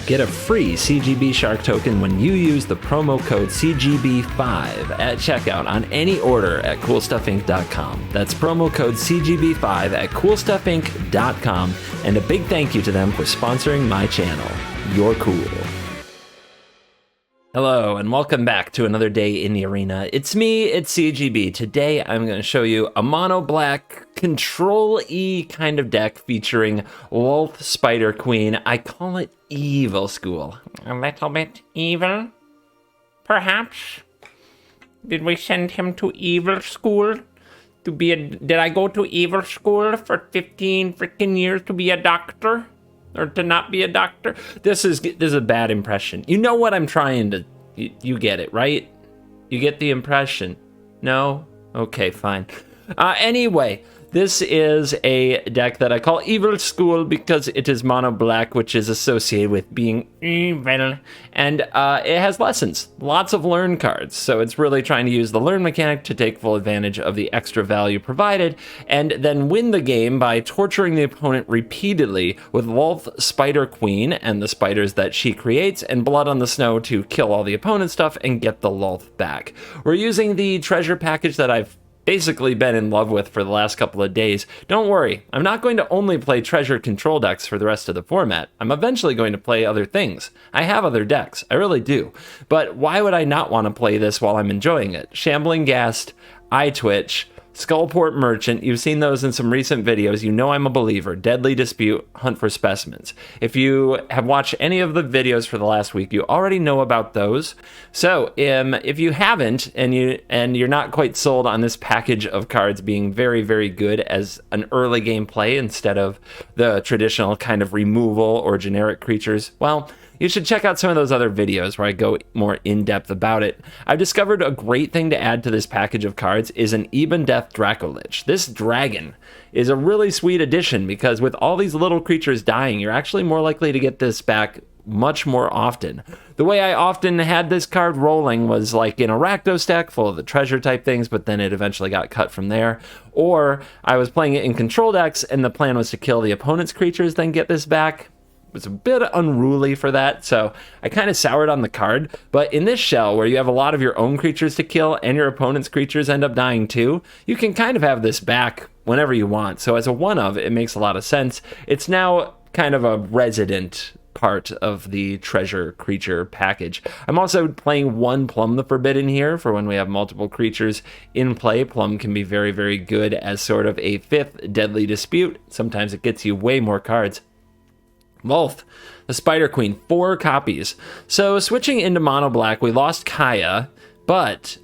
Get a free CGB Shark token when you use the promo code CGB5 at checkout on any order at CoolStuffInc.com. That's promo code CGB5 at CoolStuffInc.com. And a big thank you to them for sponsoring my channel. You're cool. Hello, and welcome back to another day in the arena. It's me, it's CGB. Today, I'm going to show you a mono-black Control-E kind of deck featuring Lolth Spider Queen. I call it Evil School. A little bit evil, perhaps? Did we send him to evil school? Did I go to evil school for 15 freaking years to be a doctor? Or to not be a doctor? This is a bad impression. You know what I'm trying to... You get it, right? You get the impression. No? Okay, fine. Anyway, this is a deck that I call Evil School because it is mono black, which is associated with being evil. And it has lessons, lots of learn cards. So it's really trying to use the learn mechanic to take full advantage of the extra value provided, and then win the game by torturing the opponent repeatedly with Lolth Spider Queen and the spiders that she creates, and Blood on the Snow to kill all the opponent's stuff and get the Lolth back. We're using the treasure package that I've basically been in love with for the last couple of days. Don't worry, I'm not going to only play treasure control decks for the rest of the format. I'm eventually going to play other things. I have other decks, I really do. But why would I not want to play this while I'm enjoying it? Shambling Ghast, Eye Twitch, Skullport Merchant, you've seen those in some recent videos. You know I'm a believer. Deadly Dispute, Hunt for Specimens. If you have watched any of the videos for the last week, you already know about those. So if you haven't, and you're not quite sold on this package of cards being very, very good as an early game play instead of the traditional kind of removal or generic creatures, well, you should check out some of those other videos where I go more in-depth about it. I've discovered a great thing to add to this package of cards is an Eben Death Dracolich. This dragon is a really sweet addition because with all these little creatures dying, you're actually more likely to get this back much more often. The way I often had this card rolling was like in a Rakdos deck full of the treasure type things, but then it eventually got cut from there. Or I was playing it in control decks and the plan was to kill the opponent's creatures, then get this back. Was a bit unruly for that, so I kind of soured on the card. But in this shell, where you have a lot of your own creatures to kill and your opponent's creatures end up dying too, you can kind of have this back whenever you want. So as a one-of, it makes a lot of sense. It's now kind of a resident part of the treasure creature package. I'm also playing one Plum the Forbidden here for when we have multiple creatures in play. Plum can be very, very good as sort of a fifth Deadly Dispute. Sometimes it gets you way more cards. Lolth, the Spider Queen, 4 copies. So switching into mono black, we lost Kaya, but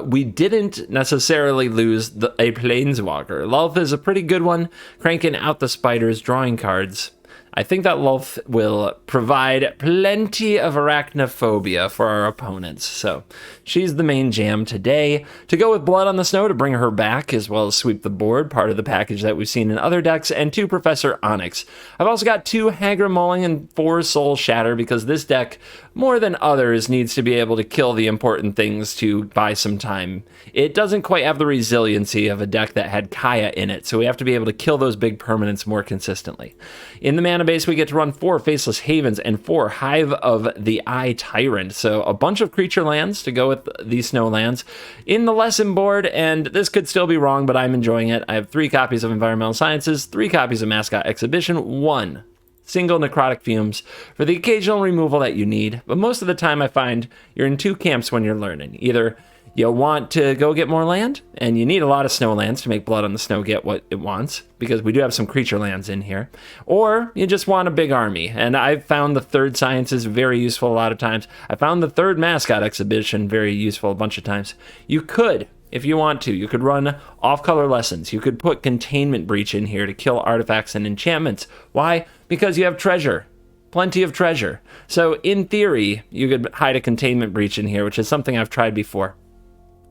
we didn't necessarily lose a Planeswalker. Lolth is a pretty good one, cranking out the spiders, drawing cards. I think that Lolth will provide plenty of arachnophobia for our opponents. So she's the main jam today. To go with Blood on the Snow to bring her back, as well as sweep the board, part of the package that we've seen in other decks, and 2 Professor Onyx. I've also got 2 Hagra Mulling and 4 Soul Shatter, because this deck, more than others, needs to be able to kill the important things to buy some time. It doesn't quite have the resiliency of a deck that had Kaya in it, so we have to be able to kill those big permanents more consistently. In the mana base, we get to run 4 Faceless Havens and 4 Hive of the Eye Tyrant. So a bunch of creature lands to go with these snow lands in the lesson board, and this could still be wrong, but I'm enjoying it. I have 3 copies of Environmental Sciences, 3 copies of Mascot Exhibition, 1 single Necrotic Fumes for the occasional removal that you need. But most of the time I find you're in 2 camps when you're learning. Either you want to go get more land, and you need a lot of snow lands to make Blood on the Snow get what it wants, because we do have some creature lands in here. Or you just want a big army, and I've found the 3rd Sciences very useful a lot of times. I found the 3rd Mascot Exhibition very useful a bunch of times. You could, if you want to, you could run off-color lessons. You could put Containment Breach in here to kill artifacts and enchantments. Why? Because you have treasure. Plenty of treasure. So in theory, you could hide a Containment Breach in here, which is something I've tried before.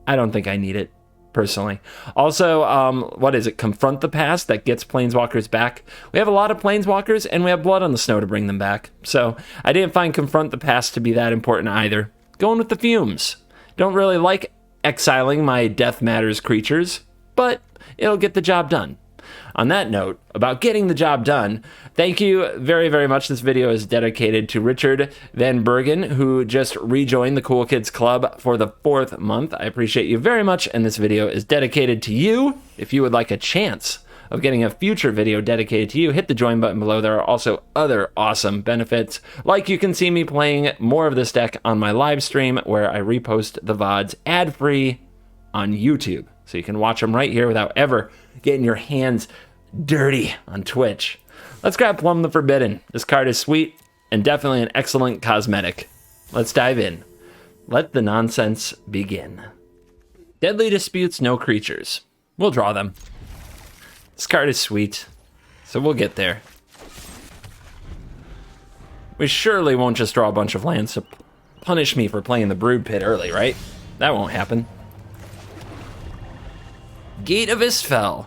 I don't think I need it, personally. Also, what is it? Confront the Past, that gets Planeswalkers back. We have a lot of Planeswalkers, and we have Blood on the Snow to bring them back. So I didn't find Confront the Past to be that important either. Going with the Fumes. Don't really like exiling my Death Matters creatures, but it'll get the job done. on that note, about getting the job done, thank you very, very much. This video is dedicated to Richard Van Bergen, who just rejoined the Cool Kids Club for the 4th month. I appreciate you very much, and this video is dedicated to you. If you would like a chance of getting a future video dedicated to you, hit the join button below. There are also other awesome benefits, like you can see me playing more of this deck on my live stream, where I repost the VODs ad-free on YouTube. So you can watch them right here without ever getting your hands dirty on Twitch. Let's grab Plum the Forbidden. This card is sweet and definitely an excellent cosmetic. Let's dive in. Let the nonsense begin. Deadly Disputes, no creatures. We'll draw them. This card is sweet, so we'll get there. We surely won't just draw a bunch of lands to punish me for playing the Brood Pit early, right? That won't happen. Gate of Isfell.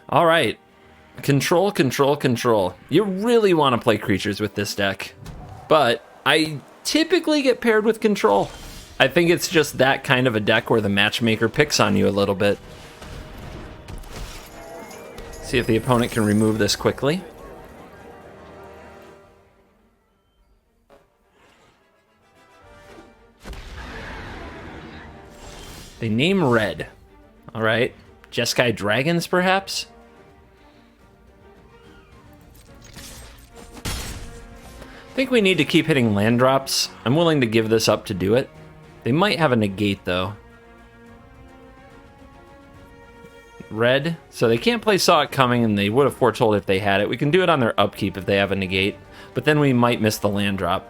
All right. Control, control, control. You really want to play creatures with this deck, but I typically get paired with control. I think it's just that kind of a deck where the matchmaker picks on you a little bit. See if the opponent can remove this quickly. They name red. All right. Jeskai Dragons, perhaps? I think we need to keep hitting land drops. I'm willing to give this up to do it. They might have a negate, though. Red, so they can't play Saw It Coming, and they would have foretold if they had it. We can do it on their upkeep if they have a negate, but then we might miss the land drop.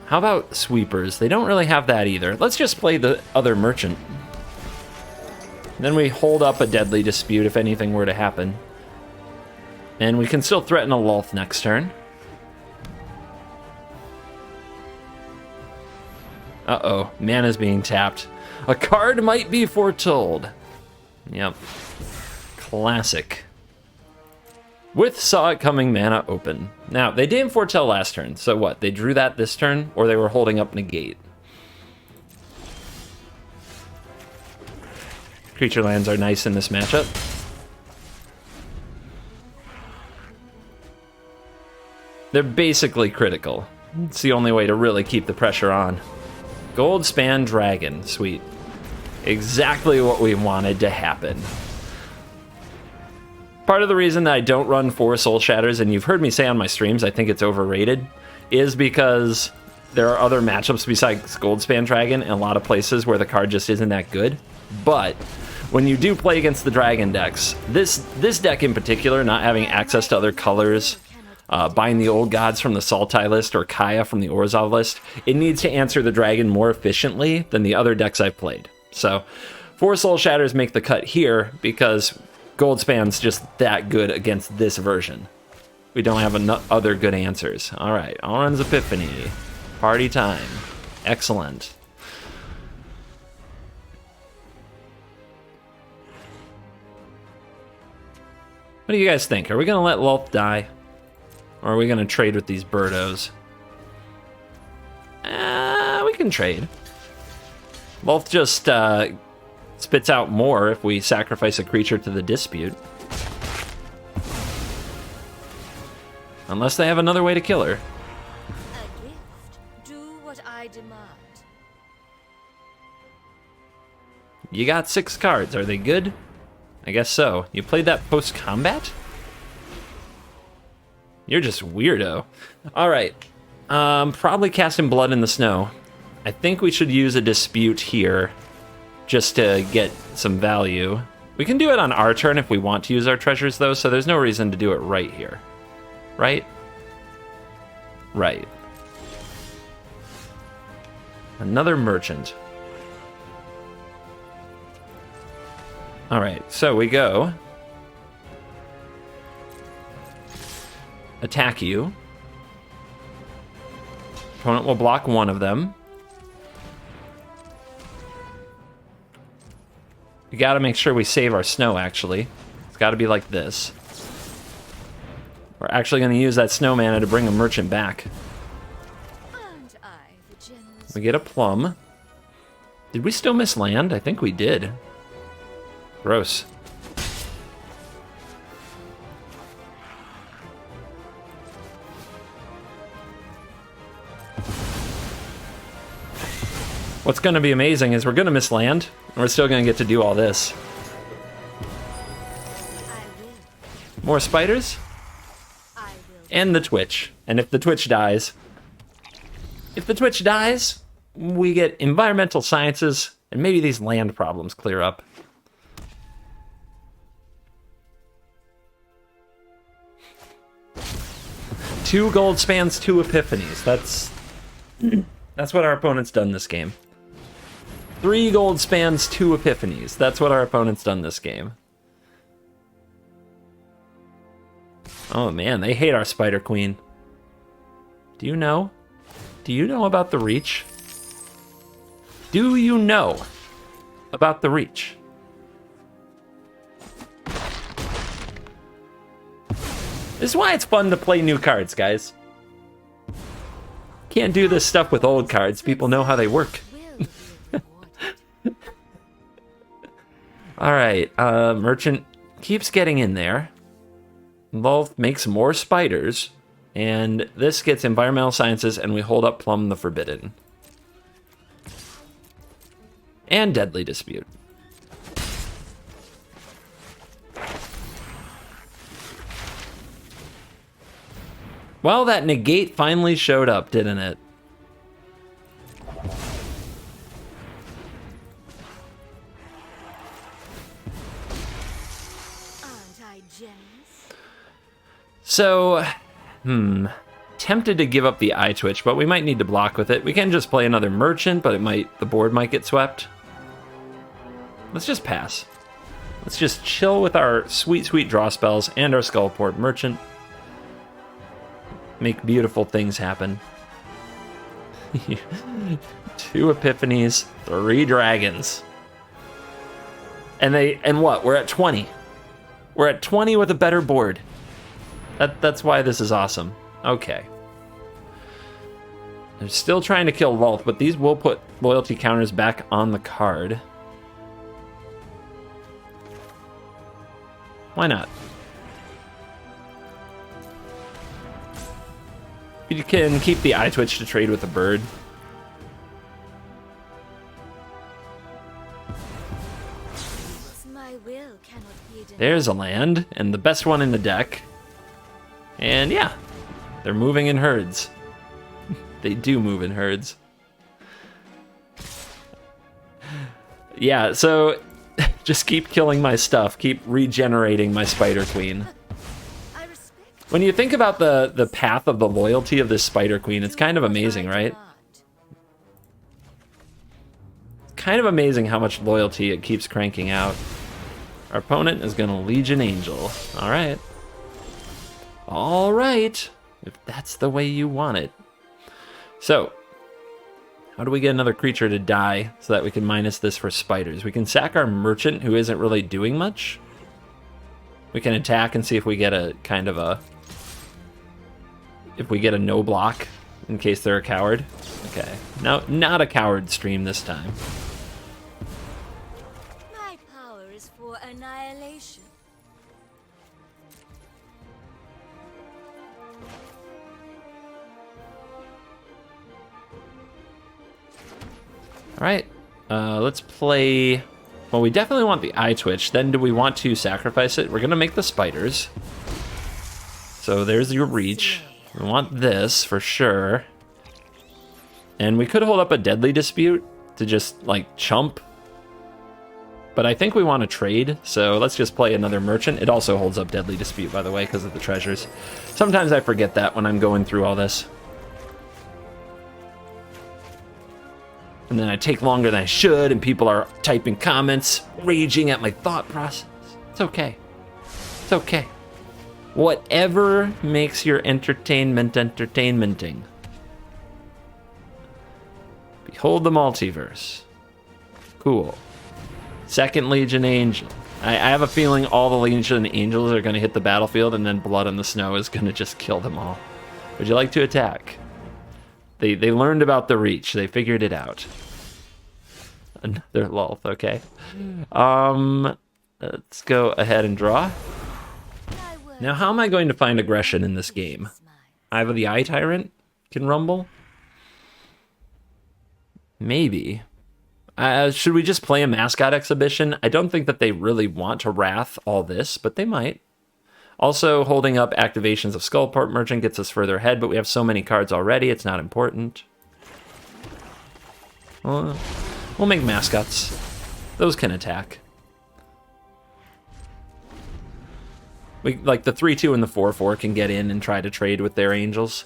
How about Sweepers? They don't really have that either. Let's just play the other Merchant. Then we hold up a Deadly Dispute if anything were to happen. And we can still threaten a Lolth next turn. Uh-oh, mana's being tapped. A card might be foretold. Yep. Classic. With Saw It Coming, mana open. Now, they didn't foretell last turn, so what? They drew that this turn, or they were holding up negate? Creature lands are nice in this matchup. They're basically critical. It's the only way to really keep the pressure on. Goldspan Dragon, sweet. Exactly what we wanted to happen. Part of the reason that I don't run 4 Soul Shatters, and you've heard me say on my streams I think it's overrated, is because there are other matchups besides Goldspan Dragon in a lot of places where the card just isn't that good. But when you do play against the Dragon decks, this deck in particular, not having access to other colors, buying the Old Gods from the Sultai list or Kaya from the Orzhov list, it needs to answer the Dragon more efficiently than the other decks I've played. So 4 Soul Shatters make the cut here because Goldspan's just that good against this version. We don't have other good answers. All right, Alrund's Epiphany. Party time. Excellent. What do you guys think? Are we going to let Lolth die? Or are we going to trade with these birdos? We can trade. Lolth just spits out more if we sacrifice a creature to the dispute. Unless they have another way to kill her. A gift. Do what I demand. You got 6 cards. Are they good? I guess so. You played that post-combat? You're just weirdo. All right. Probably casting Blood in the Snow. I think we should use a dispute here just to get some value. We can do it on our turn if we want to use our treasures, though, so there's no reason to do it right here. Right? Right. Another Merchant. All right, so we go. Attack you. Opponent will block one of them. We gotta make sure we save our snow, actually. It's gotta be like this. We're actually gonna use that snow mana to bring a merchant back. Aren't I the generous? We get a plum. Did we still miss land? I think we did. Gross. What's going to be amazing is we're going to miss land, and we're still going to get to do all this. I will. More spiders, I will. and the Twitch. And if the Twitch dies, we get environmental sciences, and maybe these land problems clear up. Two gold spans, 2 epiphanies. That's what our opponent's done this game. 3 gold spans, 2 epiphanies. That's what our opponent's done this game. Oh man, they hate our Spider Queen. Do you know? Do you know about the reach? Do you know about the reach? This is why it's fun to play new cards, guys. Can't do this stuff with old cards. People know how they work. Will be rewarded. Alright, Merchant keeps getting in there. Lolth makes more spiders. And this gets environmental sciences, and we hold up Plum the Forbidden. And Deadly Dispute. Well, that negate finally showed up, didn't it? Aren't I jealous? So, tempted to give up the eye twitch, but we might need to block with it. We can just play another merchant, but the board might get swept. Let's just pass. Let's just chill with our sweet, sweet draw spells and our Skullport merchant. Make beautiful things happen. 2 epiphanies, 3 dragons. And what? We're at 20. We're at 20 with a better board. That's why this is awesome. Okay. They're still trying to kill Lolth, but these will put loyalty counters back on the card. Why not? You can keep the eye twitch to trade with a bird. My will cannot be denied. There's a land, and the best one in the deck. And yeah, they're moving in herds. They do move in herds. Yeah, so just keep killing my stuff. Keep regenerating my Spider Queen. I respect When you think about the path of the loyalty of this Spider Queen, it's kind of amazing, what I right? demand. Kind of amazing how much loyalty it keeps cranking out. Our opponent is going to Legion Angel. All right. All right. If that's the way you want it. So, how do we get another creature to die so that we can minus this for spiders? We can sack our merchant, who isn't really doing much. We can attack and see if we get a kind of a... if we get a no block in case they're a coward. Okay. No, not a coward stream this time. My power is for annihilation. All right, let's play. Well, we definitely want the eye twitch. Then do we want to sacrifice it? We're gonna make the spiders. So there's your reach. We want this for sure. And we could hold up a deadly dispute to just like chump. But I think we want to trade, so let's just play another merchant. It also holds up deadly dispute, by the way, because of the treasures. Sometimes I forget that when I'm going through all this. And then I take longer than I should, and people are typing comments, raging at my thought process. It's okay. It's okay. Whatever makes your entertainment entertainmenting. Behold the multiverse. Cool. Second Legion Angel. I have a feeling all the Legion Angels are going to hit the battlefield, and then Blood on the Snow is going to just kill them all. Would you like to attack? They learned about the reach. They figured it out. Another Lolth, okay. Let's go ahead and draw. My word Now, how am I going to find aggression in this game? is mine. Either the Eye Tyrant can rumble. Maybe. Should we just play a mascot exhibition? I don't think that they really want to wrath all this, but they might. Also, holding up activations of Skullport Merchant gets us further ahead, but we have so many cards already, it's not important. We'll make mascots. Those can attack. We, like the 3-2 and the 4-4 can get in and try to trade with their angels.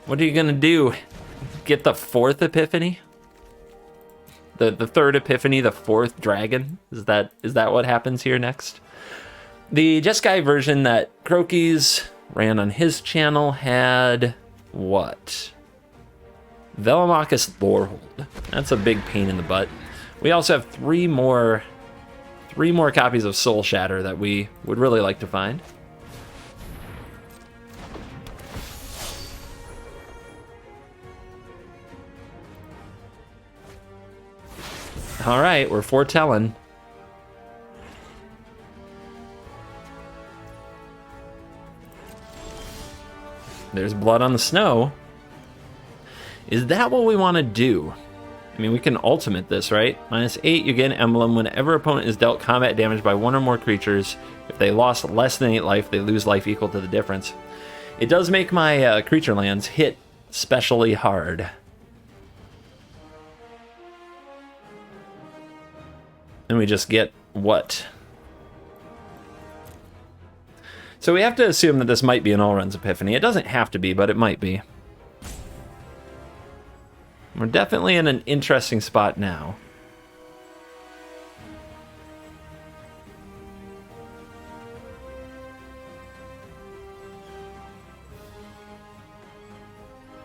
What are you gonna do? Get the 4th Epiphany? The 3rd Epiphany, the 4th Dragon? Is that what happens here next? The Jeskai version that Croaky's ran on his channel had what? Velomachus Lorehold. That's a big pain in the butt. We also have three more copies of Soul Shatter that we would really like to find. All right, we're foretelling. There's blood on the snow. Is that what we want to do? I mean, we can ultimate this, right? -8, you get an emblem. Whenever opponent is dealt combat damage by one or more creatures, if they lost less than 8 life, they lose life equal to the difference. It does make my creature lands hit specially hard. And we just get what? So we have to assume that this might be an All-Runs Epiphany. It doesn't have to be, but it might be. We're definitely in an interesting spot now.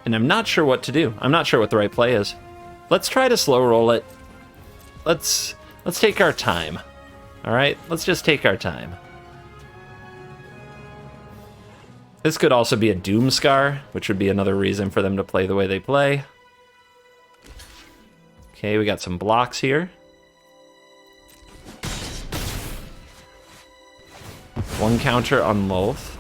And I'm not sure what to do. I'm not sure what the right play is. Let's try to slow roll it. Let's take our time. All right, let's just take our time. This could also be a Doomscar, which would be another reason for them to play the way they play. Okay, we got some blocks here. One counter on Lolth.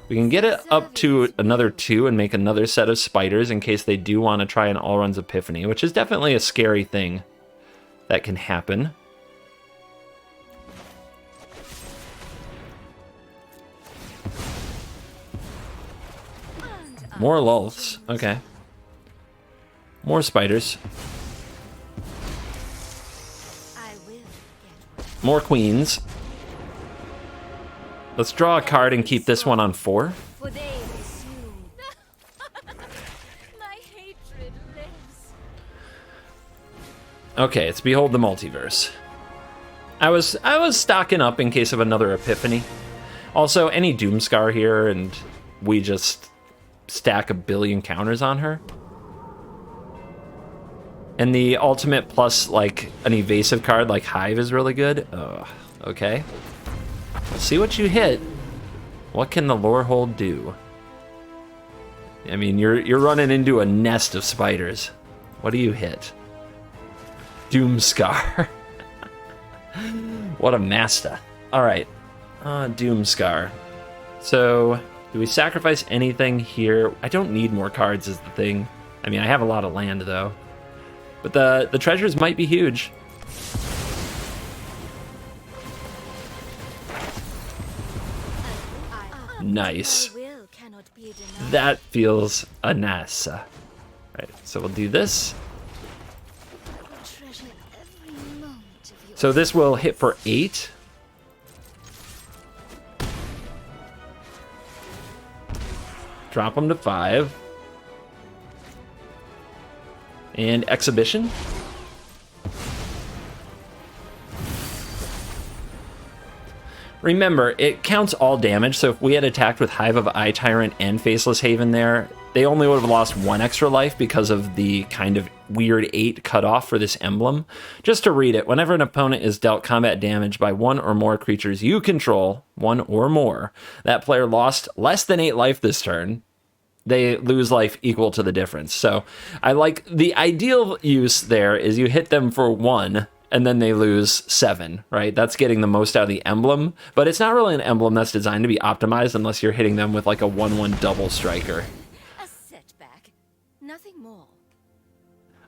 We can get it up to another 2 and make another set of spiders in case they do want to try an All-Runs Epiphany, which is definitely a scary thing that can happen. More Lolths. Okay. More spiders. More queens. Let's draw a card and keep this one on 4. For they assume my hatred lives. Okay, it's Behold the Multiverse. I was stocking up in case of another Epiphany. Also, any Doomscar here and we just stack a billion counters on her. And the ultimate plus like an evasive card like Hive is really good. Okay. Let's see what you hit. What can the Lorehold do? I mean, you're running into a nest of spiders. What do you hit? Doomscar. What a master. All right. Doomscar. So, do we sacrifice anything here? I don't need more cards is the thing. I mean, I have a lot of land though. But the treasures might be huge. Nice. That feels a nice. Right, so we'll do this. So this will hit for 8. Drop them to 5. And Exhibition. Remember, it counts all damage, so if we had attacked with Hive of Eye Tyrant and Faceless Haven there, they only would have lost 1 extra life because of the kind of weird 8 cutoff for this emblem. Just to read it, whenever an opponent is dealt combat damage by 1 or more creatures you control, 1 or more, that player lost less than 8 life this turn, they lose life equal to the difference. So I like the ideal use there is you hit them for 1 and then they lose 7, right? That's getting the most out of the emblem, but it's not really an emblem that's designed to be optimized unless you're hitting them with like a 1/1 double striker. A setback. Nothing more.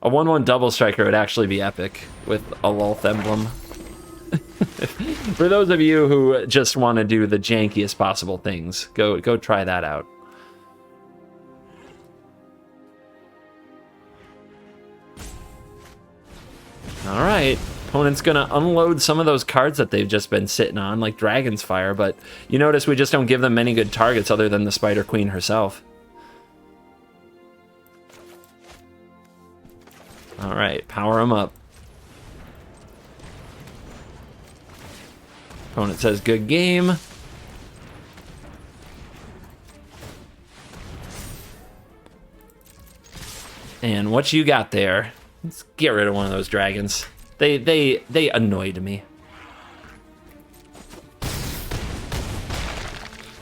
A 1/1 double striker would actually be epic with a Lolth emblem. For those of you who just want to do the jankiest possible things, go try that out. All right, opponent's gonna unload some of those cards that they've just been sitting on, like Dragon's Fire, but you notice we just don't give them many good targets other than the Spider Queen herself. All right, power them up. Opponent says good game. And what you got there? Let's get rid of one of those dragons. They annoyed me.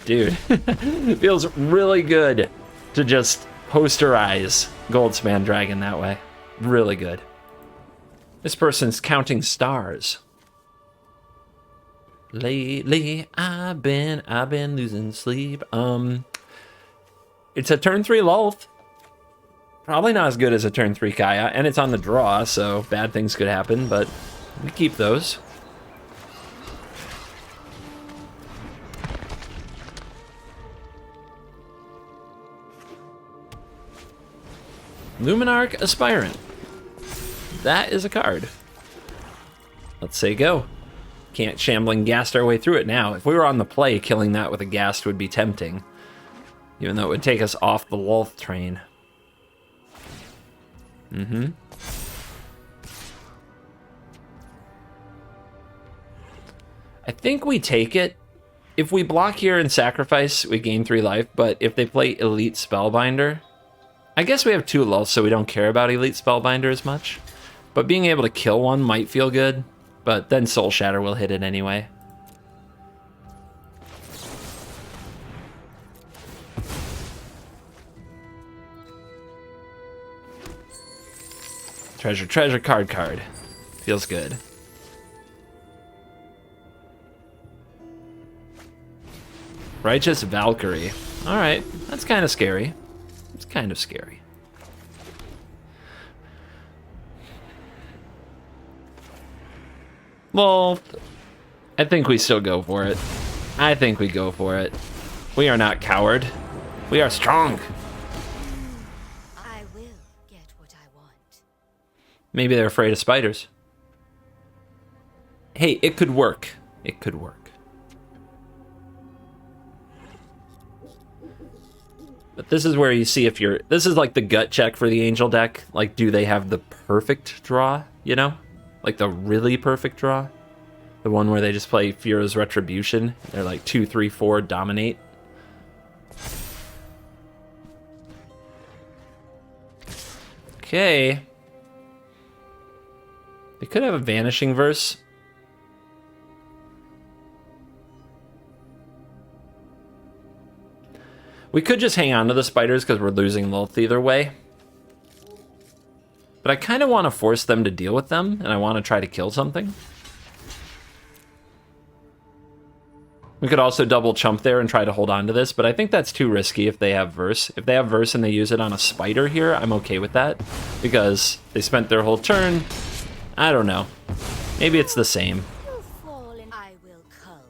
Dude, it feels really good to just posterize Goldspan Dragon that way. Really good. This person's counting stars. Lately, I've been losing sleep. It's a turn 3 Lolth. Probably not as good as a turn 3 Kaya, and it's on the draw, so bad things could happen, but we keep those. Luminarch Aspirant. That is a card. Let's say go. Can't Shambling Ghast our way through it now. If we were on the play, killing that with a Ghast would be tempting, even though it would take us off the Lolth train. I think we take it. If we block here and sacrifice, we gain 3 life, but if they play Elite Spellbinder, I guess we have 2 Lulths, so we don't care about Elite Spellbinder as much. But being able to kill one might feel good, but then Soul Shatter will hit it anyway. Treasure, card. Feels good. Righteous Valkyrie. Alright, that's kind of scary. It's kind of scary. Well, I think we still go for it. I think we go for it. We are not coward. We are strong. I will get what I want. Maybe they're afraid of spiders. Hey, it could work. It could work. But this is where you see if you're... This is like the gut check for the Angel deck. Like, do they have the perfect draw, you know? Like the really perfect draw? The one where they just play Fira's Retribution. They're like 2, 3, 4, dominate. Okay. They could have a Vanishing Verse. We could just hang on to the spiders because we're losing Lolth either way. But I kind of want to force them to deal with them, and I want to try to kill something. We could also double chump there and try to hold on to this, but I think that's too risky if they have Verse. If they have Verse and they use it on a spider here, I'm okay with that. Because they spent their whole turn. I don't know. Maybe it's the same. You fall and I will cull.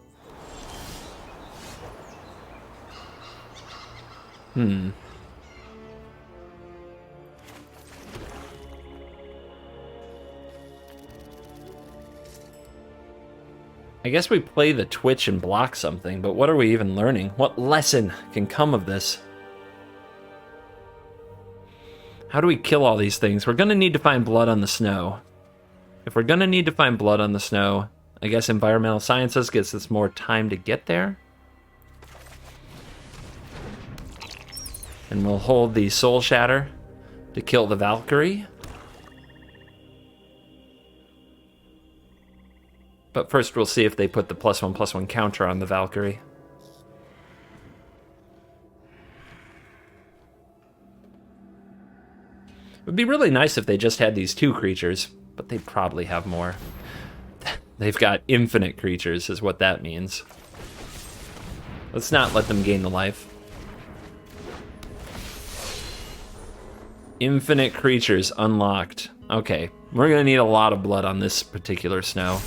I guess we play the Twitch and block something, but what are we even learning? What lesson can come of this? How do we kill all these things? We're going to need to find blood on the snow. If we're going to need to find blood on the snow, I guess Environmental Sciences gives us more time to get there. And we'll hold the Soul Shatter to kill the Valkyrie. But first we'll see if they put the +1/+1 counter on the Valkyrie. It would be really nice if they just had these 2 creatures. but they probably have more. They've got infinite creatures, is what that means. Let's not let them gain the life. Infinite creatures unlocked. Okay, we're gonna need a lot of blood on this particular snow.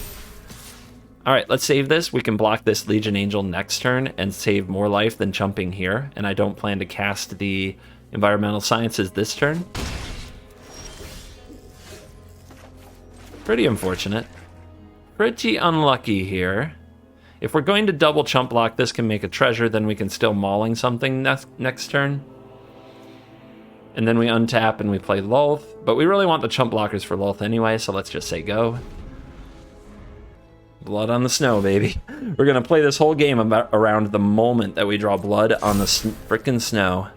All right, let's save this. We can block this Legion Angel next turn and save more life than jumping here. And I don't plan to cast the Environmental Sciences this turn. Pretty unfortunate. Pretty unlucky here. If we're going to double chump block, this can make a treasure, then we can still Mauling something next turn. And then we untap and we play Lolth. But we really want the chump blockers for Lolth anyway, so let's just say go. Blood on the snow, baby. We're going to play this whole game around the moment that we draw blood on the frickin' snow.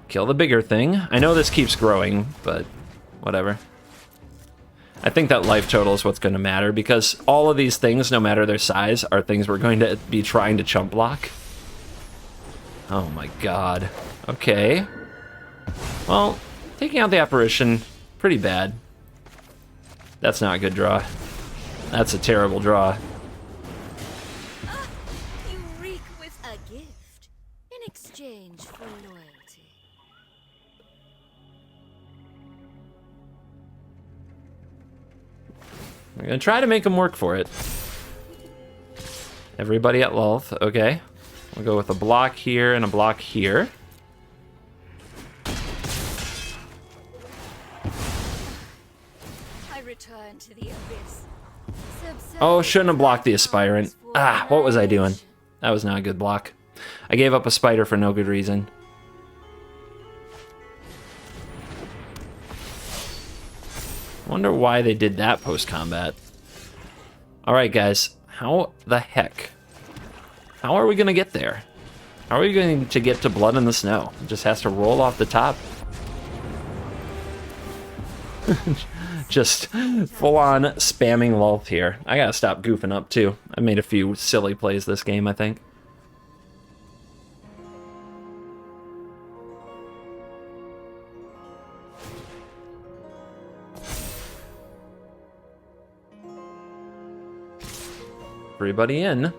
Kill the bigger thing. I know this keeps growing, but whatever. I think that life total is what's going to matter, because all of these things, no matter their size, are things we're going to be trying to chump block. Oh my god. Okay. Well, taking out the apparition, pretty bad. That's not a good draw. That's a terrible draw. You reek with a gift in exchange for loyalty. We're gonna try to make them work for it. Everybody at Lolth, okay. We'll go with a block here and a block here. I return to the abyss. Oh, shouldn't have blocked the Aspirant. Ah, what was I doing? That was not a good block. I gave up a spider for no good reason. Wonder why they did that post-combat. Alright, guys. How the heck? How are we going to get there? How are we going to get to Blood in the Snow? It just has to roll off the top. Just full-on spamming Lolth here. I gotta stop goofing up, too. I made a few silly plays this game, I think. Everybody in.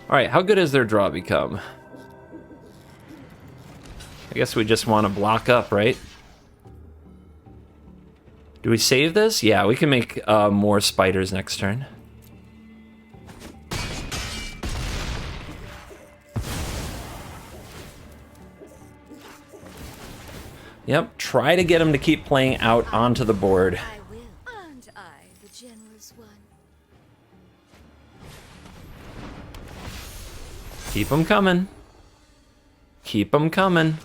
Alright, how good has their draw become? I guess we just want to block up, right? Do we save this? Yeah, we can make more spiders next turn. Yep, try to get him to keep playing out onto the board. I will. Aren't I the generous one? Keep them coming. Keep them coming.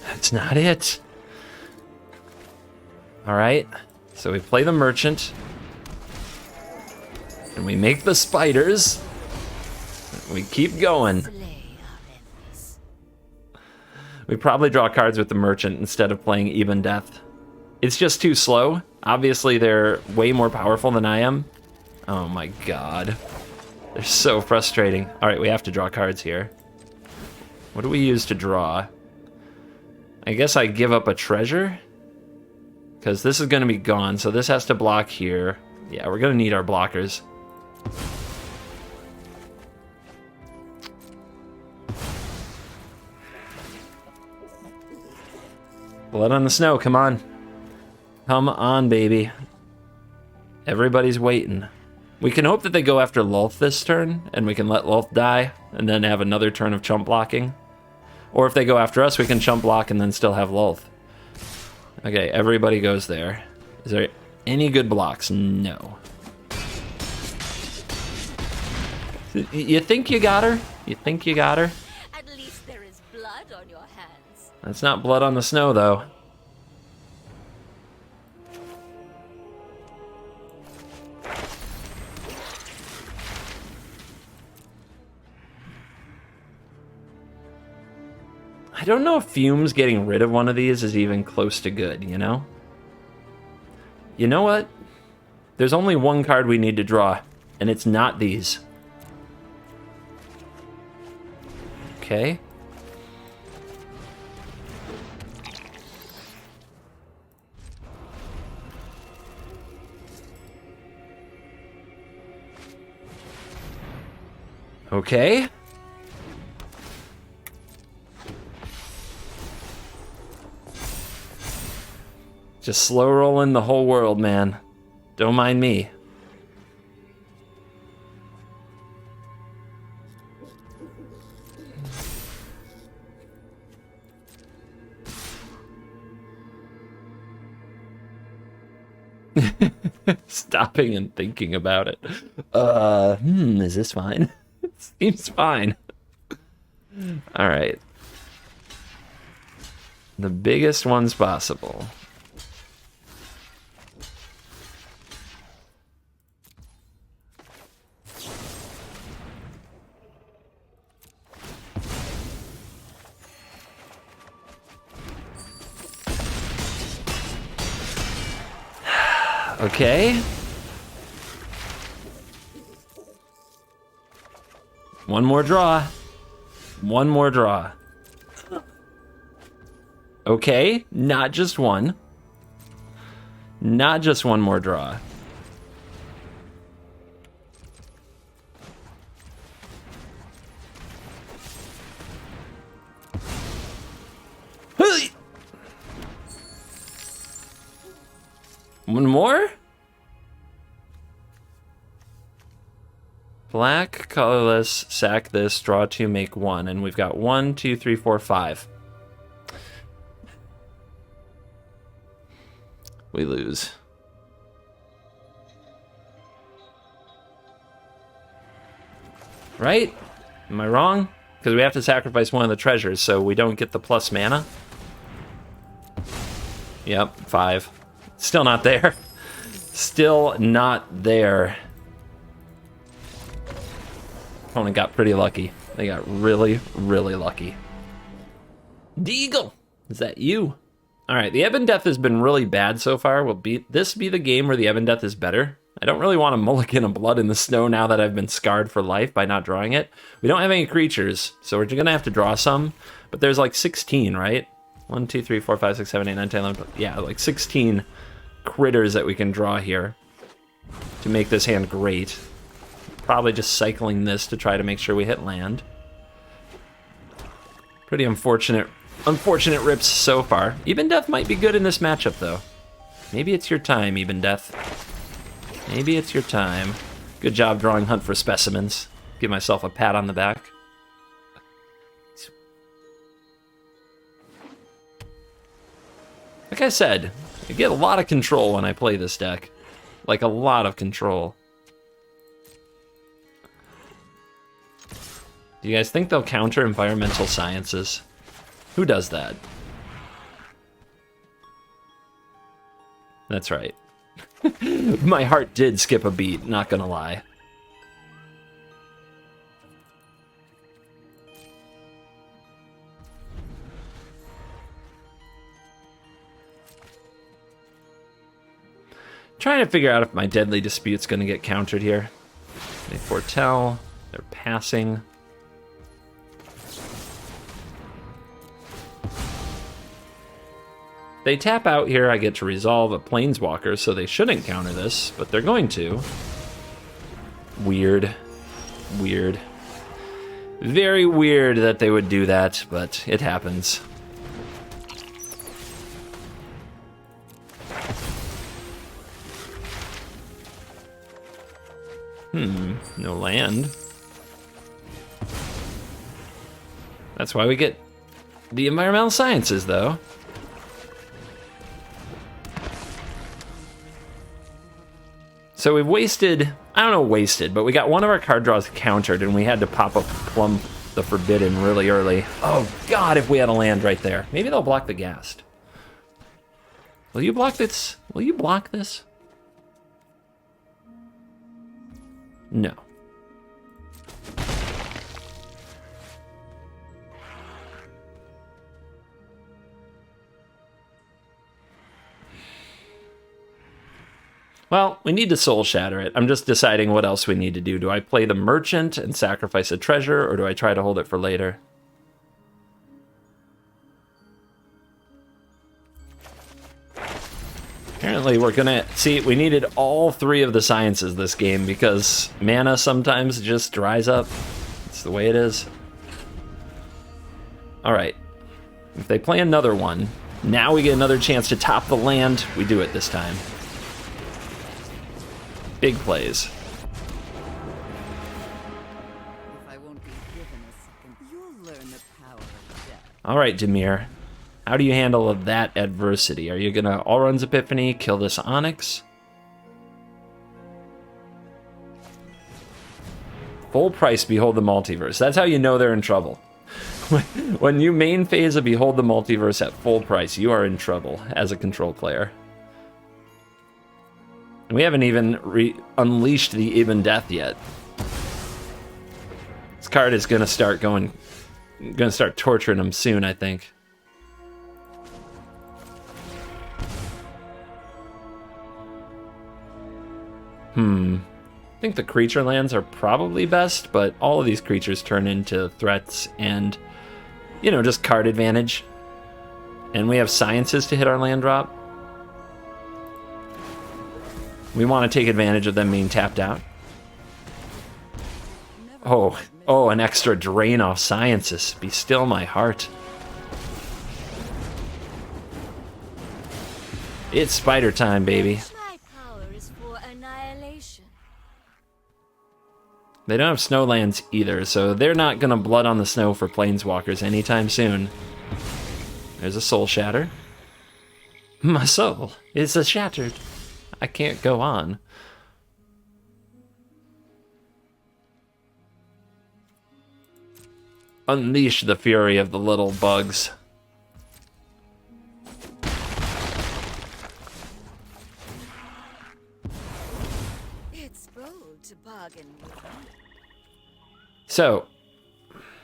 That's not it. Alright, so we play the merchant. And we make the spiders. We keep going. Slay our enemies. We probably draw cards with the merchant instead of playing even death. It's just too slow. Obviously, they're way more powerful than I am. Oh my god. They're so frustrating. Alright, we have to draw cards here. What do we use to draw? I guess I give up a treasure? Because this is going to be gone, so this has to block here. Yeah, we're going to need our blockers. Blood on the snow, come on. Come on, baby. Everybody's waiting. We can hope that they go after Lolth this turn, and we can let Lolth die, and then have another turn of chump blocking. Or if they go after us, we can chump block and then still have Lolth. Okay, everybody goes there. Is there any good blocks? No. You think you got her? You think you got her? At least there is blood on your hands. That's not blood on the snow, though. I don't know if Fumes getting rid of one of these is even close to good, you know? You know what? There's only one card we need to draw, and it's not these. Okay. Okay. Just slow rolling the whole world, man. Don't mind me. Stopping and thinking about it. Is this fine? It seems fine. All right. The biggest ones possible. Okay. One more draw. One more draw. Okay, not just one. Not just one more draw. One more? Black, colorless, sack this, draw 2, make 1. And we've got 1, 2, 3, 4, 5. We lose. Right? Am I wrong? Because we have to sacrifice one of the treasures, so we don't get the plus mana. Yep, 5. Still not there. Still not there. Opponent got pretty lucky. They got really, really lucky. Deagle! Is that you? Alright, the Ebon Death has been really bad so far. Will this be the game where the Ebon Death is better? I don't really want to mulligan a Blood in the Snow now that I've been scarred for life by not drawing it. We don't have any creatures, so we're going to have to draw some. But there's like 16, right? 1, 2, 3, 4, 5, 6, 7, 8, 9, 10, 11, 12. Yeah, like 16 critters that we can draw here to make this hand great. Probably just cycling this to try to make sure we hit land. Pretty unfortunate rips so far. Ebon Death might be good in this matchup, though. Maybe it's your time, Ebon Death. Maybe it's your time. Good job drawing Hunt for Specimens. Give myself a pat on the back. Like I said, I get a lot of control when I play this deck. Like, a lot of control. Do you guys think they'll counter environmental sciences? Who does that? That's right. My heart did skip a beat, not gonna lie. Trying to figure out if my Deadly Dispute's gonna get countered here. They foretell, they're passing. They tap out here, I get to resolve a Planeswalker, so they shouldn't counter this, but they're going to. Weird. Weird. Very weird that they would do that, but it happens. No land. That's why we get the environmental sciences, though. So we've wasted, I don't know wasted, but we got one of our card draws countered and we had to pop up Plumb the Forbidden really early. Oh god, if we had a land right there. Maybe they'll block the Ghast. Will you block this? Will you block this? No. Well, we need to soul shatter it. I'm just deciding what else we need to do. Do I play the merchant and sacrifice a treasure, or do I try to hold it for later? Apparently we're gonna... See, we needed all 3 of the sciences this game because mana sometimes just dries up. It's the way it is. Alright. If they play another one, now we get another chance to top the land. We do it this time. Big plays. If I won't be given a second, you'll learn the power of death. Alright, Demir. How do you handle that adversity? Are you gonna All Runs Epiphany, kill this Onyx? Full price Behold the Multiverse. That's how you know they're in trouble. When you main phase a Behold the Multiverse at full price, you are in trouble as a control player. And we haven't even unleashed the Even Death yet. This card is gonna start torturing him soon, I think. I think the creature lands are probably best, but all of these creatures turn into threats and, you know, just card advantage. And we have sciences to hit our land drop. We want to take advantage of them being tapped out. Oh, an extra drain off sciences. Be still my heart. It's spider time, baby. My power is for annihilation. They don't have snowlands either, so they're not gonna blood on the snow for planeswalkers anytime soon. There's a soul shatter. My soul is shattered. I can't go on. Unleash the fury of the little bugs. It's bold to bargain with me. So,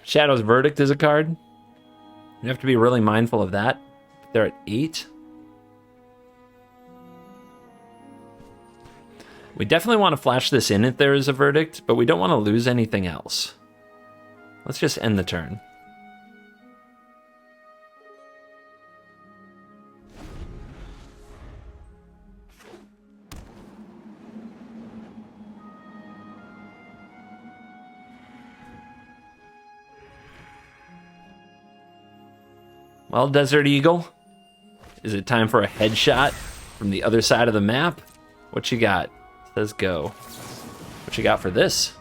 Shadow's Verdict is a card. You have to be really mindful of that. They're at 8. We definitely want to flash this in if there is a verdict, but we don't want to lose anything else. Let's just end the turn. Well, Desert Eagle, is it time for a headshot from the other side of the map? What you got? Says go. What you got for this?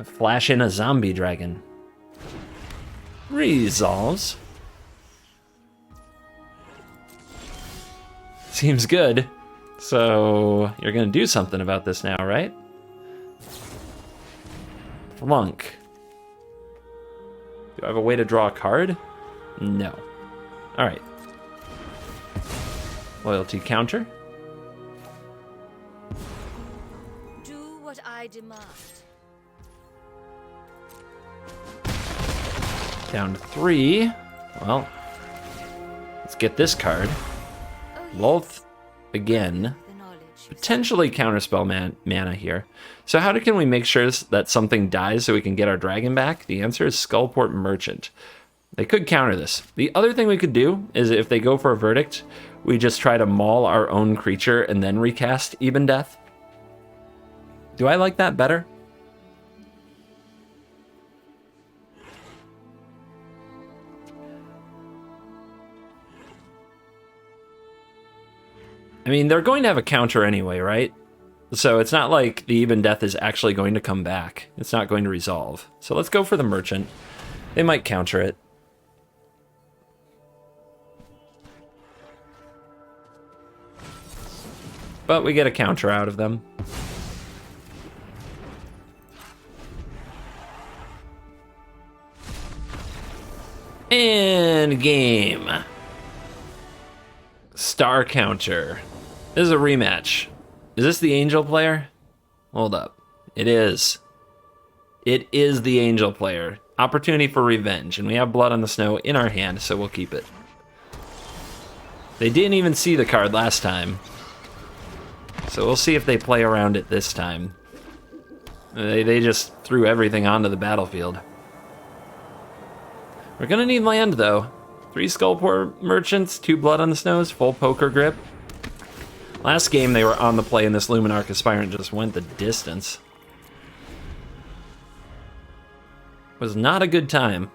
Flash in a zombie dragon. Resolves. Seems good. So you're gonna do something about this now, right? Flunk. Do I have a way to draw a card? No. Alright. Loyalty counter. Do what I demand. Down to 3. Well, let's get this card. Oh, yes. Lolth again. The knowledge you Potentially counterspell mana here. So how can we make sure that something dies so we can get our dragon back? The answer is Skullport Merchant. They could counter this. The other thing we could do is if they go for a verdict, we just try to maul our own creature and then recast Even Death. Do I like that better? I mean, they're going to have a counter anyway, right? So it's not like the Even Death is actually going to come back. It's not going to resolve. So let's go for the Merchant. They might counter it. But we get a counter out of them. And game. Star counter. This is a rematch. Is this the Angel player? Hold up. It is. It is the Angel player. Opportunity for revenge. And we have Blood on the Snow in our hand, so we'll keep it. They didn't even see the card last time. So we'll see if they play around it this time. They just threw everything onto the battlefield. We're gonna need land, though. 3 Skullport Merchants, 2 Blood on the Snows, full poker grip. Last game they were on the play and this Luminarch Aspirant just went the distance. Was not a good time.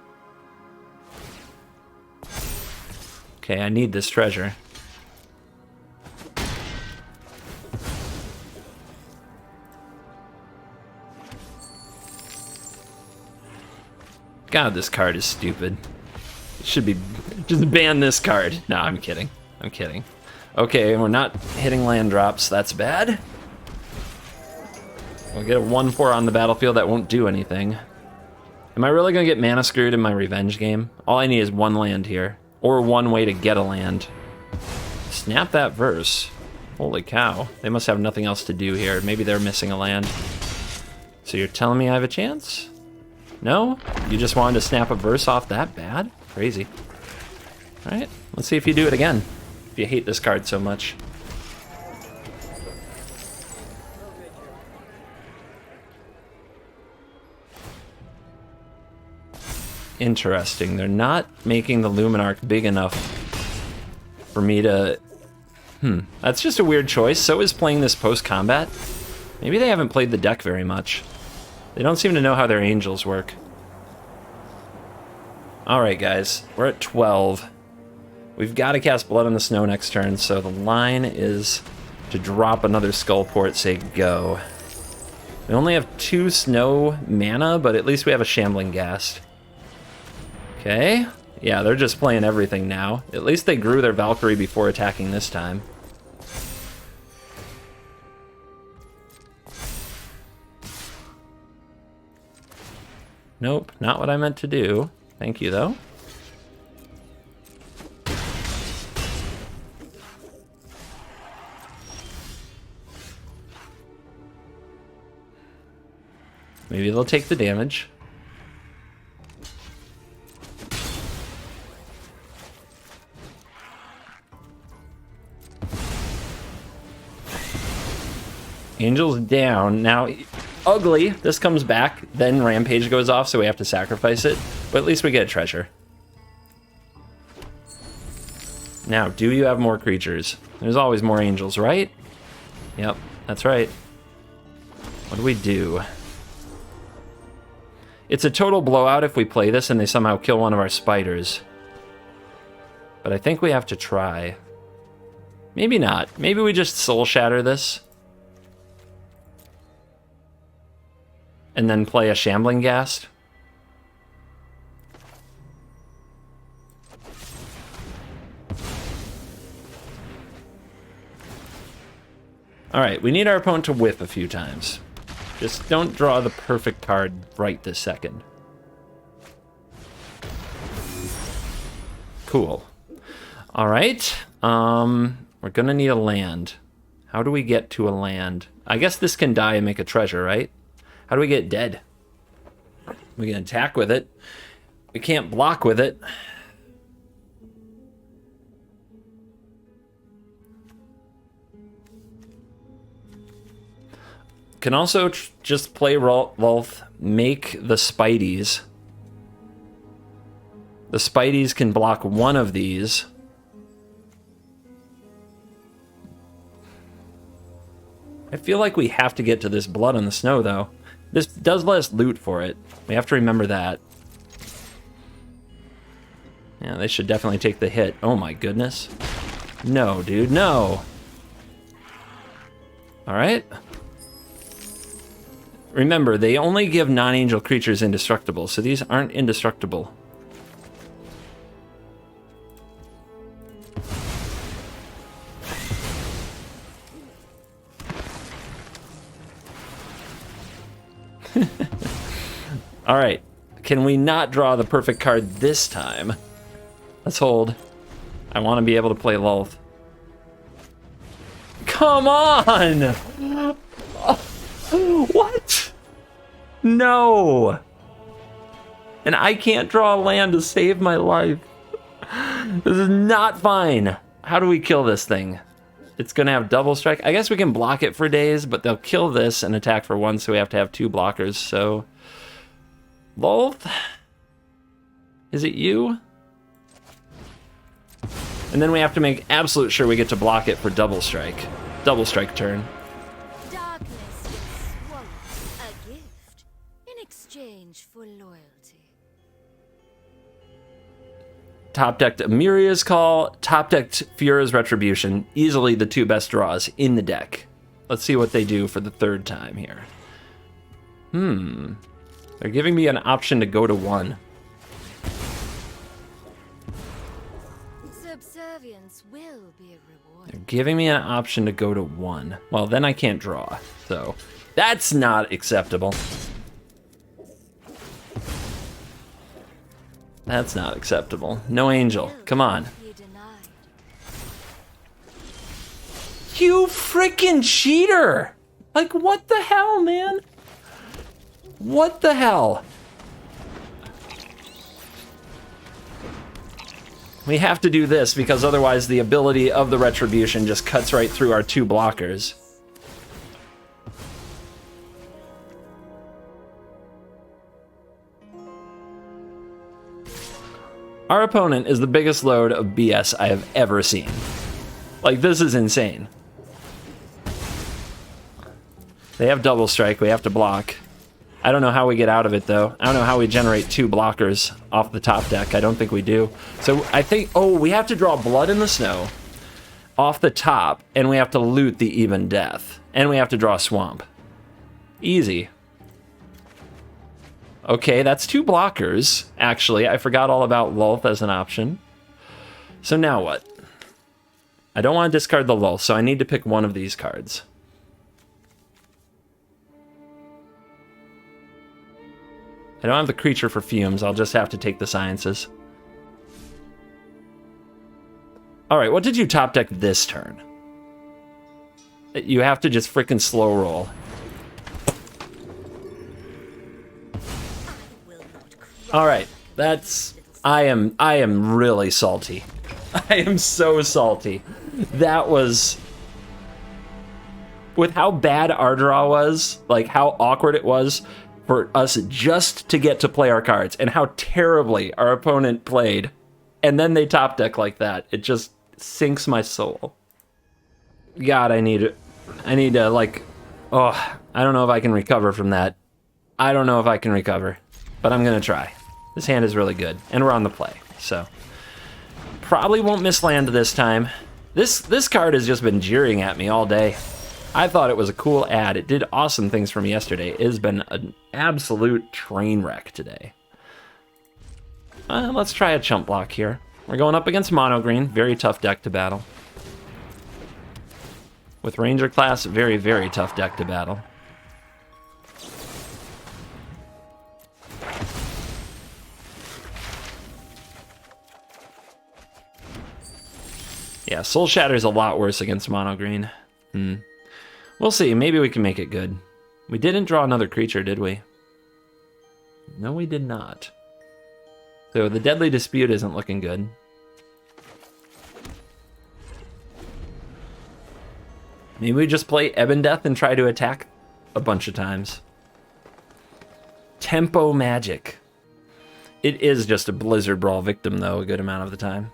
Okay, I need this treasure. God, this card is stupid. It should be... just ban this card. No, I'm kidding. I'm kidding. Okay, we're not hitting land drops. That's bad. We'll get a 1/4 on the battlefield that won't do anything. Am I really going to get mana screwed in my revenge game? All I need is 1 land here. Or 1 way to get a land. Snap that verse. Holy cow. They must have nothing else to do here. Maybe they're missing a land. So you're telling me I have a chance? No? You just wanted to snap a verse off that bad? Crazy. Alright, let's see if you do it again. If you hate this card so much. Interesting. They're not making the Luminarch big enough for me to... That's just a weird choice. So is playing this post-combat. Maybe they haven't played the deck very much. They don't seem to know how their angels work. Alright, guys. We're at 12. We've got to cast Blood on the Snow next turn, so the line is to drop another Skullport, say go. We only have 2 snow mana, but at least we have a Shambling Ghast. Okay. Yeah, they're just playing everything now. At least they grew their Valkyrie before attacking this time. Nope, not what I meant to do. Thank you, though. Maybe they'll take the damage. Angel's down. Now, ugly. This comes back, then Rampage goes off, so we have to sacrifice it. But at least we get a treasure. Now, do you have more creatures? There's always more angels, right? Yep, that's right. What do we do? It's a total blowout if we play this and they somehow kill one of our spiders. But I think we have to try. Maybe not. Maybe we just Soul Shatter this. And then play a Shambling Ghast. Alright, we need our opponent to whiff a few times. Just don't draw the perfect card right this second. Cool. Alright, we're gonna need a land. How do we get to a land? I guess this can die and make a treasure, right? How do we get dead? We can attack with it. We can't block with it. Can also just play Lolth, make the Spideys. The Spideys can block one of these. I feel like we have to get to this Blood on the Snow, though. This does let us loot for it. We have to remember that. Yeah, they should definitely take the hit. Oh my goodness. No, dude, no. Alright. Remember, they only give non-angel creatures indestructible, so these aren't indestructible. Alright, can we not draw the perfect card this time? Let's hold. I want to be able to play Lolth. Come on! What? No! And I can't draw a land to save my life. This is not fine. How do we kill this thing? It's going to have double strike. I guess we can block it for days, but they'll kill this and attack for one, so we have to have 2 blockers. So, Lolth, is it you? And then we have to make absolute sure we get to block it for double strike. Double strike turn. Darkness will swallow a gift in exchange for loyalty. Top decked Amiria's Call, top decked Fura's Retribution. Easily the 2 best draws in the deck. Let's see what they do for the 3rd time here. They're giving me an option to go to 1. Subservience will be a reward. They're giving me an option to go to 1. Well, then I can't draw, so that's not acceptable. That's not acceptable. No angel. Come on. Be denied. You freaking cheater! Like, what the hell, man? What the hell? We have to do this because otherwise the ability of the Retribution just cuts right through our 2 blockers. Our opponent is the biggest load of BS I have ever seen. Like, this is insane. They have double strike, we have to block. I don't know how we get out of it, though. I don't know how we generate 2 blockers off the top deck. I don't think we do. So I think, oh, we have to draw Blood in the Snow off the top, and we have to loot the Even Death. And we have to draw Swamp. Easy. Okay, that's 2 blockers, actually. I forgot all about Lolth as an option. So now what? I don't want to discard the Lolth, so I need to pick one of these cards. I don't have the creature for Fumes, I'll just have to take the Sciences. Alright, what did you top deck this turn? You have to just frickin' slow roll. Alright, that's... I am really salty. I am so salty. That was... With how bad our draw was, like how awkward it was for us just to get to play our cards, and how terribly our opponent played, and then they top deck like that, it just sinks my soul. God, I need to, like... Oh, I don't know if I can recover from that. I don't know if I can recover, but I'm gonna try. This hand is really good, and we're on the play, so probably won't miss land this time. This card has just been jeering at me all day. I thought it was a cool ad. It did awesome things for me yesterday. It has been an absolute train wreck today. Let's try a chump block here. We're going up against mono green, very tough deck to battle. With Ranger class, very, very tough deck to battle. Yeah, Soul Shatter's a lot worse against mono green. We'll see, maybe we can make it good. We didn't draw another creature, did we? No, we did not. So the Deadly Dispute isn't looking good. Maybe we just play Ebon Death and try to attack a bunch of times. Tempo Magic. It is just a Blizzard Brawl victim, though, a good amount of the time.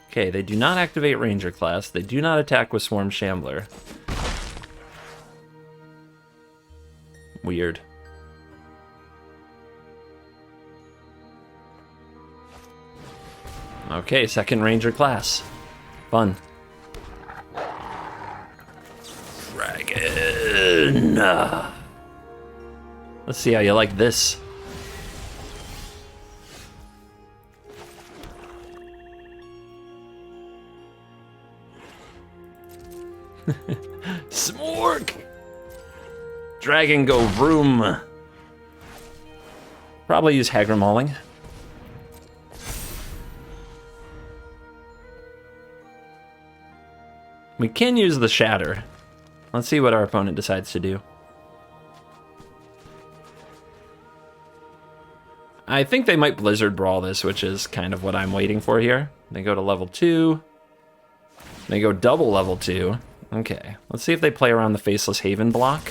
Okay, they do not activate Ranger class. They do not attack with Swarm Shambler. Weird. Okay, second Ranger class. Fun. Dragon. Let's see how you like this. Smork! Dragon go vroom. Probably use Hagra Mauling. We can use the Shatter. Let's see what our opponent decides to do. I think they might Blizzard Brawl this, which is kind of what I'm waiting for here. They go to level 2. They go double level 2. Okay, let's see if they play around the Faceless Haven block.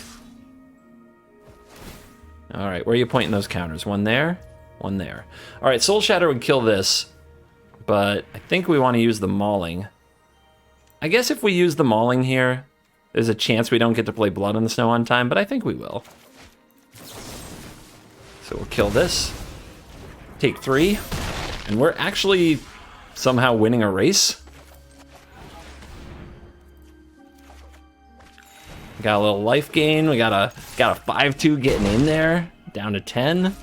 All right, where are you pointing those counters? One there, one there. All right, Soul Shatter would kill this, but I think we want to use the Mauling. I guess if we use the Mauling here, there's a chance we don't get to play Blood on the Snow on time, but I think we will. So we'll kill this, take 3, and we're actually somehow winning a race. Got a little life gain. We got a 5-2 getting in there, down to 10.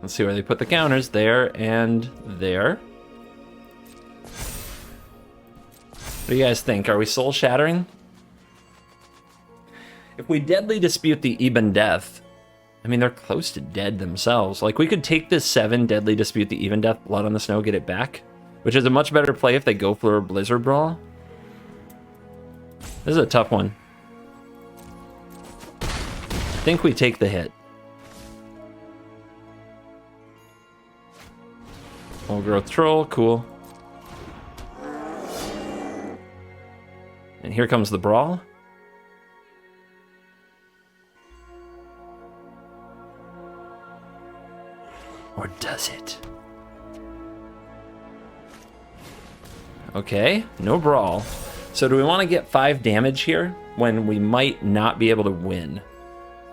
Let's see where they put the counters. There and there. What do you guys think? Are we soul shattering? If we deadly dispute the Eben Death, I mean, they're close to dead themselves. Like, we could take this 7, deadly dispute the Even Death, Blood on the Snow, get it back, which is a much better play if they go for a Blizzard Brawl. This is a tough one. I think we take the hit. Old Growth Troll, cool. And here comes the Brawl. Or does it? Okay, no Brawl. So do we want to get 5 damage here when we might not be able to win?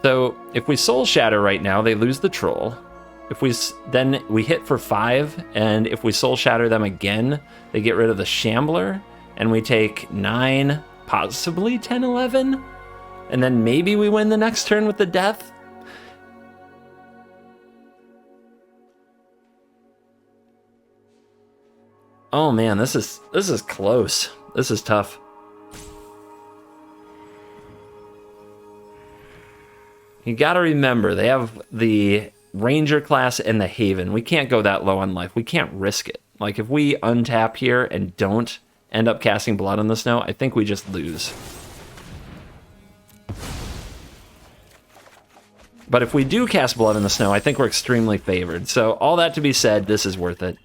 So if we Soul Shatter right now, they lose the Troll. If we then we hit for 5, and if we Soul Shatter them again, they get rid of the Shambler, and we take 9, possibly 10, 11, and then maybe we win the next turn with the Death. Oh man, this is close. This is tough. You gotta remember, they have the Ranger class and the Haven. We can't go that low on life. We can't risk it. Like, if we untap here and don't end up casting Blood on the Snow, I think we just lose. But if we do cast Blood on the Snow, I think we're extremely favored. So all that to be said, this is worth it.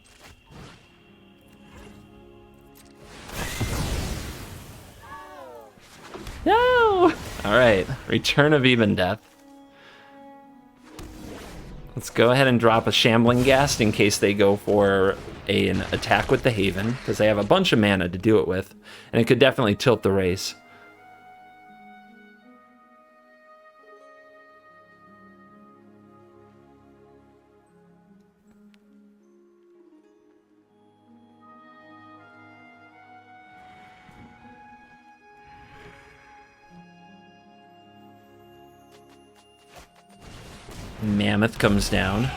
No! Alright, Return of Even Death. Let's go ahead and drop a Shambling Ghast in case they go for an attack with the Haven, because they have a bunch of mana to do it with, and it could definitely tilt the race. Mammoth comes down.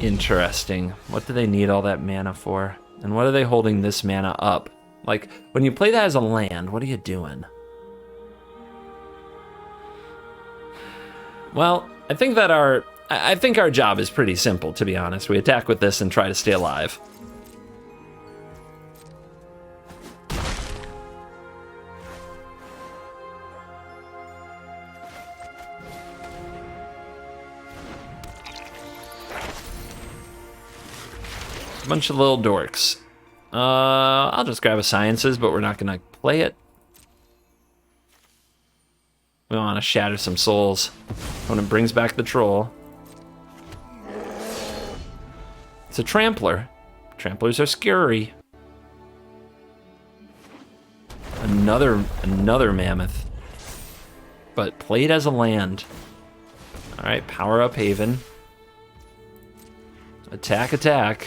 Interesting. What do they need all that mana for? And what are they holding this mana up? Like, when you play that as a land, what are you doing? Well, I think our job is pretty simple, to be honest. We attack with this and try to stay alive. A bunch of little dorks. I'll just grab a Sciences, but we're not gonna play it. We want to shatter some souls when it brings back the Troll. It's a Trampler. Tramplers are scary. Another Mammoth. But played as a land. Alright, power up Haven. Attack, attack.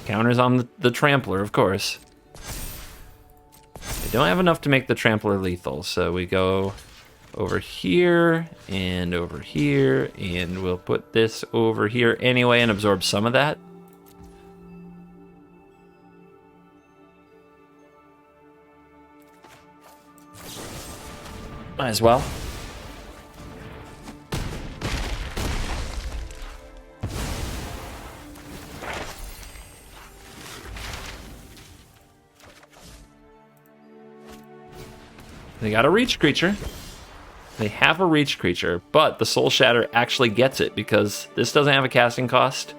Counters on the Trampler, of course. We don't have enough to make the Trampler lethal, so we go over here, and we'll put this over here anyway and absorb some of that. Might as well. They got a reach creature. They have a reach creature, but the Soul Shatter actually gets it because this doesn't have a casting cost.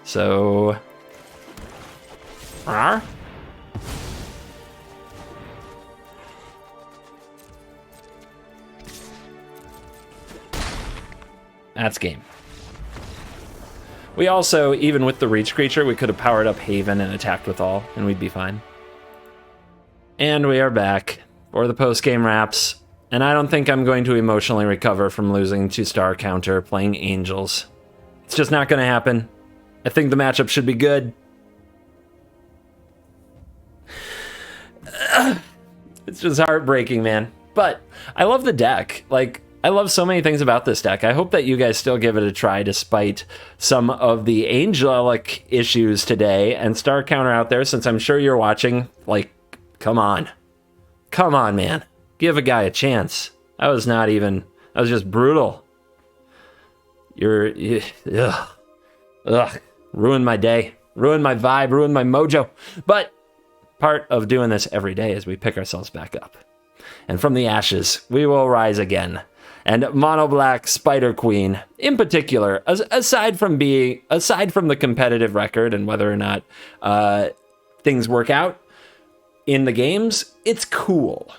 So... Rawr. That's game. We also, even with the reach creature, we could have powered up Haven and attacked with all, and we'd be fine. And we are back for the post-game wraps. And I don't think I'm going to emotionally recover from losing to Star Counter playing Angels. It's just not going to happen. I think the matchup should be good. It's just heartbreaking, man. But I love the deck. Like, I love so many things about this deck. I hope that you guys still give it a try despite some of the angelic issues today. And Star Counter out there, since I'm sure you're watching, like, come on. Come on, man. Give a guy a chance. I was just brutal. Ugh. Ruined my day. Ruined my vibe. Ruined my mojo. But part of doing this every day is we pick ourselves back up. And from the ashes, we will rise again. And Mono Black Spider Queen, in particular, aside from the competitive record and whether or not things work out in the games, it's cool.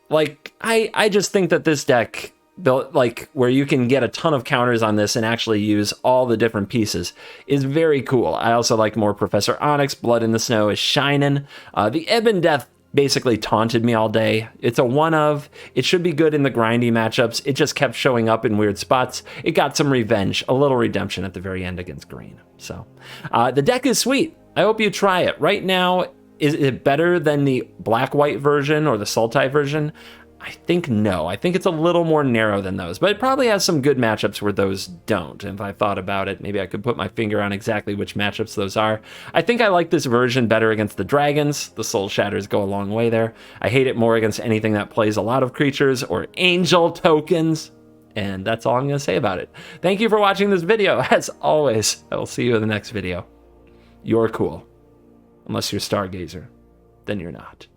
Like, I just think that this deck, like, where you can get a ton of counters on this and actually use all the different pieces, is very cool. I also like more Professor Onyx. Blood in the Snow is shining. The Ebb and Death basically taunted me all day. It's a one of. It should be good in the grindy matchups. It just kept showing up in weird spots. It got some revenge, a little redemption at the very end against green. So, the deck is sweet. I hope you try it. Right now, is it better than the black-white version or the Sultai version? I think no. I think it's a little more narrow than those, but it probably has some good matchups where those don't. And if I thought about it, maybe I could put my finger on exactly which matchups those are. I think I like this version better against the dragons. The Soul Shatters go a long way there. I hate it more against anything that plays a lot of creatures or angel tokens. And that's all I'm going to say about it. Thank you for watching this video. As always, I will see you in the next video. You're cool. Unless you're Stargazer, then you're not.